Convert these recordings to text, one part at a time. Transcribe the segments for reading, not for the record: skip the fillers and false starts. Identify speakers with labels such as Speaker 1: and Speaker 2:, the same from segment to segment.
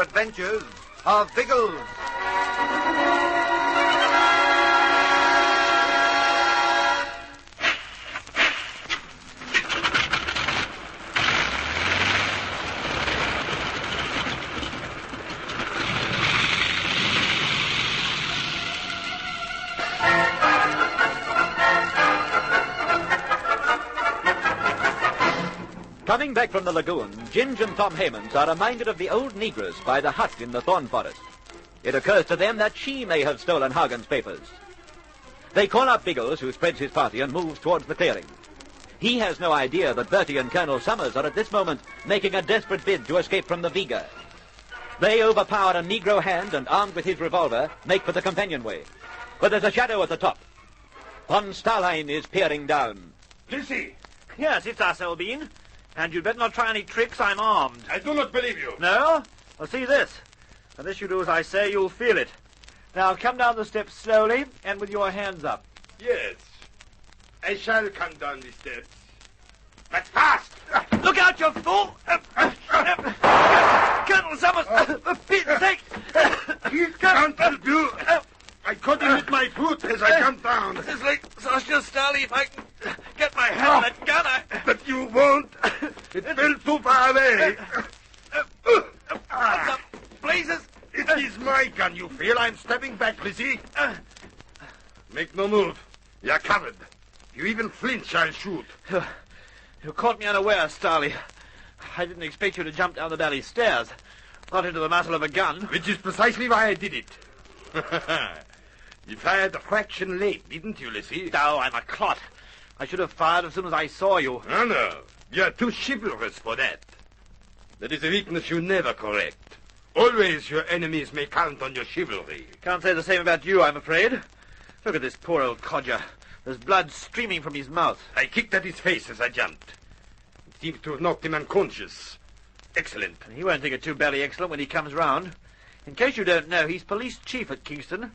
Speaker 1: adventures of Biggles.
Speaker 2: Coming back from the lagoon, Ginge and Tom Hammonds are reminded of the old negress by the hut in the thorn forest. It occurs to them that she may have stolen Hagen's papers. They call up Biggles, who spreads his party and moves towards the clearing. He has no idea that Bertie and Colonel Summers are at this moment making a desperate bid to escape from the Viga. They overpower a Negro hand and, armed with his revolver, make for the companionway. But there's a shadow at the top. Von Starlein is peering down.
Speaker 3: Lizzie!
Speaker 4: Yes, it's us, Elbean. And you'd better not try any tricks. I'm armed.
Speaker 3: I do not believe you.
Speaker 4: No? Well, see this. Unless you do as I say, you'll feel it. Now, come down the steps slowly and with your hands up.
Speaker 3: Yes. I shall come down the steps. But fast!
Speaker 4: Look out, you fool! Colonel Summers! For Pete's sake!
Speaker 3: He can't help you. I caught him with my foot as I come down.
Speaker 4: It's like Sergeant Starley. If I can get my hand on that gun,
Speaker 3: But you won't. It fell too far away.
Speaker 4: What's up, blazes?
Speaker 3: It is my gun, you feel. I'm stepping back, Lizzie. Make no move. You're covered. If you even flinch, I'll shoot.
Speaker 4: You caught me unaware, Starley. I didn't expect you to jump down the valley stairs. Not into the muzzle of a gun.
Speaker 3: Which is precisely why I did it. You fired a fraction late, didn't you, Lizzie?
Speaker 4: Oh, I'm a clot. I should have fired as soon as I saw you.
Speaker 3: Oh, no. You're too chivalrous for that. That is a weakness you never correct. Always your enemies may count on your chivalry.
Speaker 4: Can't say the same about you, I'm afraid. Look at this poor old codger. There's blood streaming from his mouth.
Speaker 3: I kicked at his face as I jumped. It seems to have knocked him unconscious. Excellent.
Speaker 4: He won't think it too badly excellent when he comes round. In case you don't know, he's police chief at Kingston,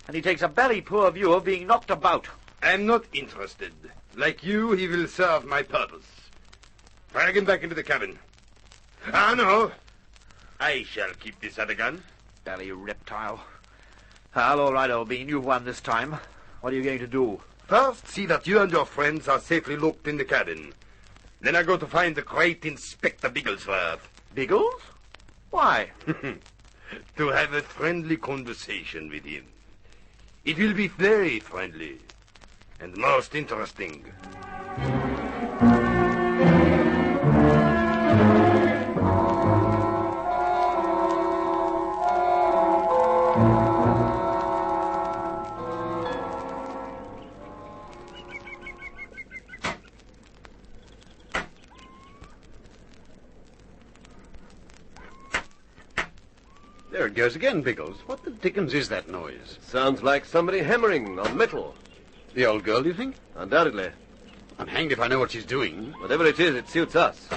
Speaker 4: and he takes a very poor view of being knocked about.
Speaker 3: I'm not interested. Like you, he will serve my purpose. Drag him back into the cabin. Ah, no. I shall keep this other gun.
Speaker 4: Bally reptile. Well, all right, old bean, you've won this time. What are you going to do?
Speaker 3: First, see that you and your friends are safely locked in the cabin. Then I go to find the great Inspector Bigglesworth.
Speaker 4: Biggles? Why?
Speaker 3: To have a friendly conversation with him. It will be very friendly and most interesting.
Speaker 5: There it goes again, Biggles. What the dickens is that noise?
Speaker 6: Sounds like somebody hammering on metal.
Speaker 5: The old girl, do you think?
Speaker 6: Undoubtedly.
Speaker 5: I'm hanged if I know what she's doing.
Speaker 6: Whatever it is, it suits us.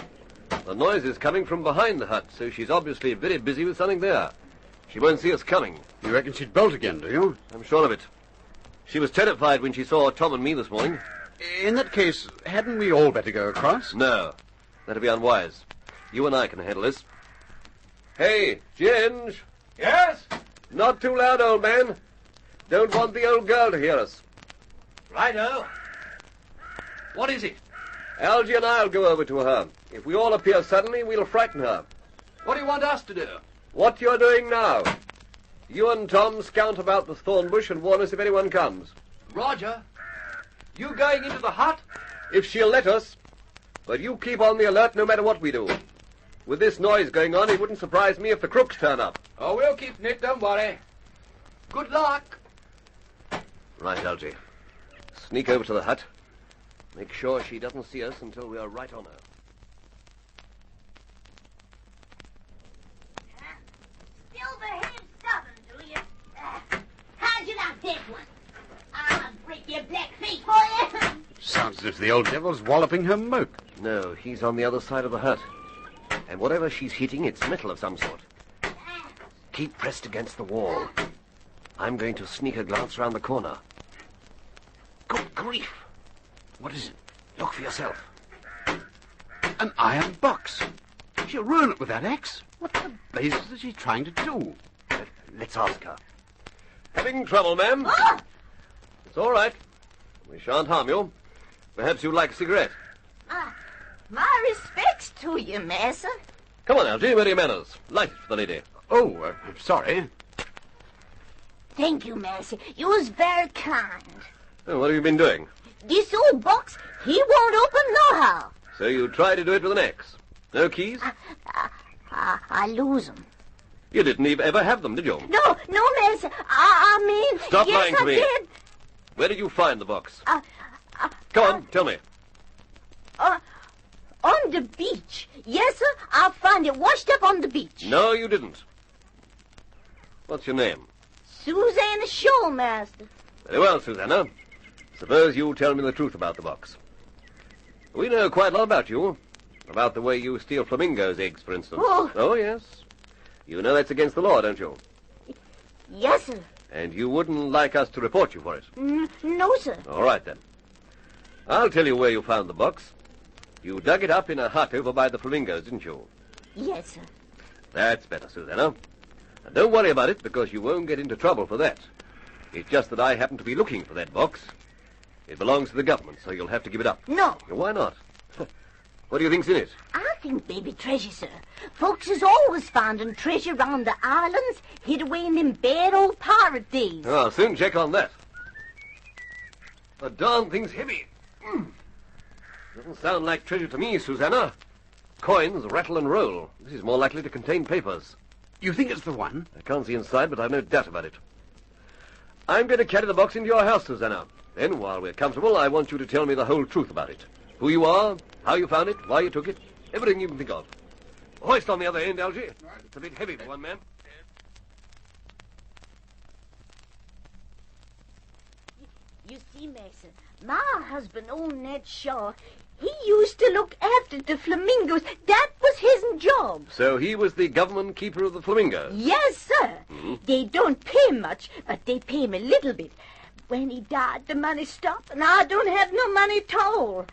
Speaker 6: The noise is coming from behind the hut, so she's obviously very busy with something there. She won't see us coming.
Speaker 5: You reckon she'd bolt again, do you?
Speaker 6: I'm sure of it. She was terrified when she saw Tom and me this morning.
Speaker 5: In that case, hadn't we all better go across?
Speaker 6: No, that'd be unwise. You and I can handle this. Hey, Ginge!
Speaker 4: Yes?
Speaker 6: Not too loud, old man. Don't want the old girl to hear us.
Speaker 4: Righto. What is it?
Speaker 6: Algy and I'll go over to her. If we all appear suddenly, we'll frighten her.
Speaker 4: What do you want us to do?
Speaker 6: What you're doing now. You and Tom scout about the thorn bush and warn us if anyone comes.
Speaker 4: Roger. You going into the hut?
Speaker 6: If she'll let us. But you keep on the alert no matter what we do. With this noise going on, it wouldn't surprise me if the crooks turn up.
Speaker 4: Oh, we'll keep Nick, don't worry. Good luck.
Speaker 6: Right, Algy. Sneak over to the hut. Make sure she doesn't see us until we are right on her.
Speaker 7: Still behave stubborn, do you? How'd you like that one? I'll break your black face for you.
Speaker 5: Sounds as if the old devil's walloping her moke.
Speaker 6: No, he's on the other side of the hut. And whatever she's hitting, it's metal of some sort. Keep pressed against the wall. I'm going to sneak a glance round the corner. Good grief!
Speaker 5: What is it?
Speaker 6: Look for yourself.
Speaker 5: An iron box. She'll ruin it with that axe. What the blazes is she trying to do?
Speaker 6: Let's ask her. Having trouble, ma'am?
Speaker 7: Oh!
Speaker 6: It's all right. We shan't harm you. Perhaps you'd like a cigarette.
Speaker 7: My respects to you, Massa.
Speaker 6: Come on, Algy, where are your manners? Light it for the lady.
Speaker 5: Oh, sorry.
Speaker 7: Thank you, Massa. You was very kind.
Speaker 6: Oh, what have you been doing?
Speaker 7: This old box, he won't open nohow.
Speaker 6: So you tried to do it with an axe. No keys?
Speaker 7: I lose 'em.
Speaker 6: You didn't even ever have them, did you?
Speaker 7: No, Massa. I mean...
Speaker 6: Stop
Speaker 7: yes,
Speaker 6: lying to
Speaker 7: I
Speaker 6: me.
Speaker 7: Did.
Speaker 6: Where did you find the box? Go on, tell me.
Speaker 7: On the beach. Yes, sir. I found it washed up on the beach.
Speaker 6: No, you didn't. What's your name?
Speaker 7: Susanna Shaw, Master.
Speaker 6: Very well, Susanna. Suppose you tell me the truth about the box. We know quite a lot about you. About the way you steal flamingos' eggs, for instance.
Speaker 7: Oh,
Speaker 6: yes. You know that's against the law, don't you?
Speaker 7: Yes, sir.
Speaker 6: And you wouldn't like us to report you for it?
Speaker 7: No, sir.
Speaker 6: All right, then. I'll tell you where you found the box. You dug it up in a hut over by the flamingos, didn't you?
Speaker 7: Yes, sir.
Speaker 6: That's better, Susanna. And don't worry about it, because you won't get into trouble for that. It's just that I happen to be looking for that box. It belongs to the government, so you'll have to give it up.
Speaker 7: No.
Speaker 6: Why not? What do you think's in it?
Speaker 7: I think baby treasure, sir. Folks has always found treasure round the islands, hid away in them bad old pirate days.
Speaker 6: I'll soon check on that. The darn thing's heavy. Doesn't sound like treasure to me, Susanna. Coins rattle and roll. This is more likely to contain papers.
Speaker 5: You think it's the one?
Speaker 6: I can't see inside, but I've no doubt about it. I'm going to carry the box into your house, Susanna. Then, while we're comfortable, I want you to tell me the whole truth about it. Who you are, how you found it, why you took it, everything you can think of. Hoist on the other end, Algy. It's a bit heavy for one man.
Speaker 7: You see, Mason, my husband, old Ned Shaw, he used to look after the flamingos. That was his job.
Speaker 6: So he was the government keeper of the flamingos?
Speaker 7: Yes, sir. They don't pay much, but they pay him a little bit. When he died, the money stopped, and I don't have no money at all.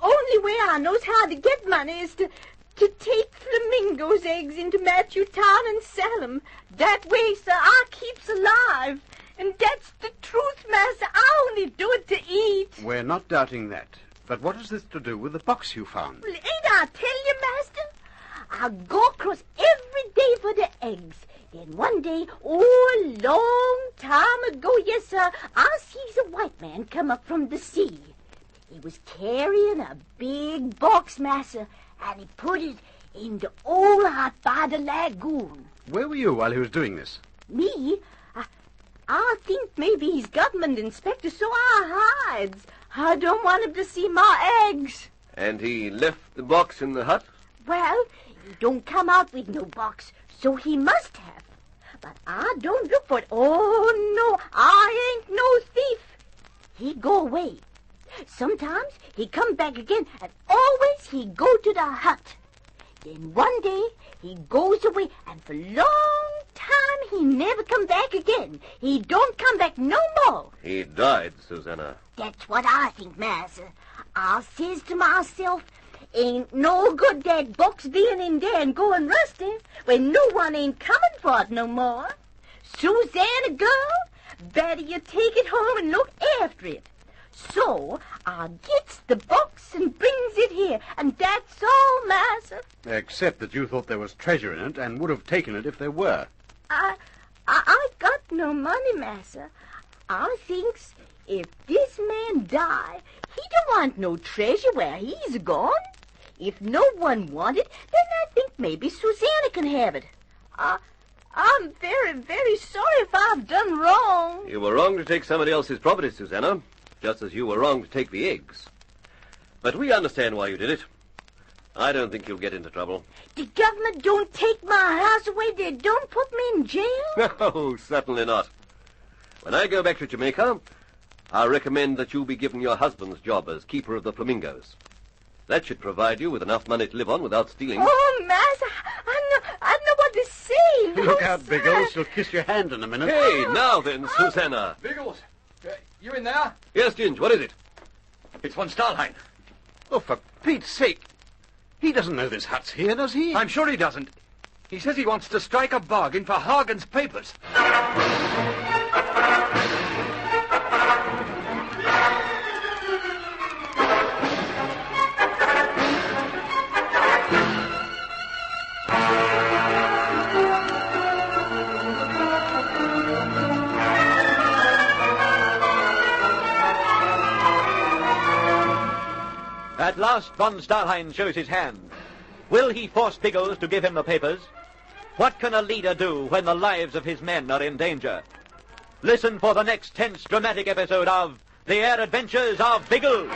Speaker 7: Only way I knows how to get money is to take flamingos' eggs into Matthew Town and sell 'em. That way, sir, I keeps alive. And that's the truth, Master. I only do it to eat.
Speaker 5: We're not doubting that. But what has this to do with the box you found?
Speaker 7: Well, ain't I tell you, Master? I go across every day for the eggs. Then one day, a long time ago, yes, sir, I sees a white man come up from the sea. He was carrying a big box, Master, and he put it in the old hut by the lagoon.
Speaker 5: Where were you while he was doing this?
Speaker 7: Me? I think maybe he's government inspector, so I hides. I don't want him to see my eggs.
Speaker 6: And he left the box in the hut?
Speaker 7: Well, he don't come out with no box, so he must have. But I don't look for it. Oh, no, I ain't no thief. He go away. Sometimes he come back again, and always he go to the hut. Then one day he goes away, and for long time he never come back again. He don't come back no more.
Speaker 6: He died, Susanna.
Speaker 7: That's what I think, Master. I says to myself, ain't no good that box being in there and going rusty when no one ain't coming for it no more. Susanna, girl, better you take it home and look after it. So I gets the box and brings it here, and that's all, Master.
Speaker 5: Except that you thought there was treasure in it and would have taken it if there were.
Speaker 7: I got no money, Master. I thinks if this man die, he don't want no treasure where he's gone. If no one want it, then I think maybe Susanna can have it. I'm very, very sorry if I've done wrong.
Speaker 6: You were wrong to take somebody else's property, Susanna, just as you were wrong to take the eggs. But we understand why you did it. I don't think you'll get into trouble.
Speaker 7: The government don't take my house away. They don't put me in jail.
Speaker 6: No, certainly not. When I go back to Jamaica, I recommend that you be given your husband's job as keeper of the flamingos. That should provide you with enough money to live on without stealing.
Speaker 7: Oh, Master, I don't know what to say.
Speaker 5: Look
Speaker 7: No,
Speaker 5: out,
Speaker 7: sir.
Speaker 5: Biggles. She'll kiss your hand in a minute.
Speaker 6: Hey, now then, Susanna.
Speaker 4: Biggles, you in there?
Speaker 6: Yes, Ginge, what is it?
Speaker 4: It's von Starline.
Speaker 5: Oh, for Pete's sake. He doesn't know this hut's here, does he?
Speaker 1: I'm sure he doesn't. He says he wants to strike a bargain for Hagen's papers.
Speaker 2: At last, von Stahlheim shows his hand. Will he force Biggles to give him the papers? What can a leader do when the lives of his men are in danger? Listen for the next tense, dramatic episode of The Air Adventures of Biggles.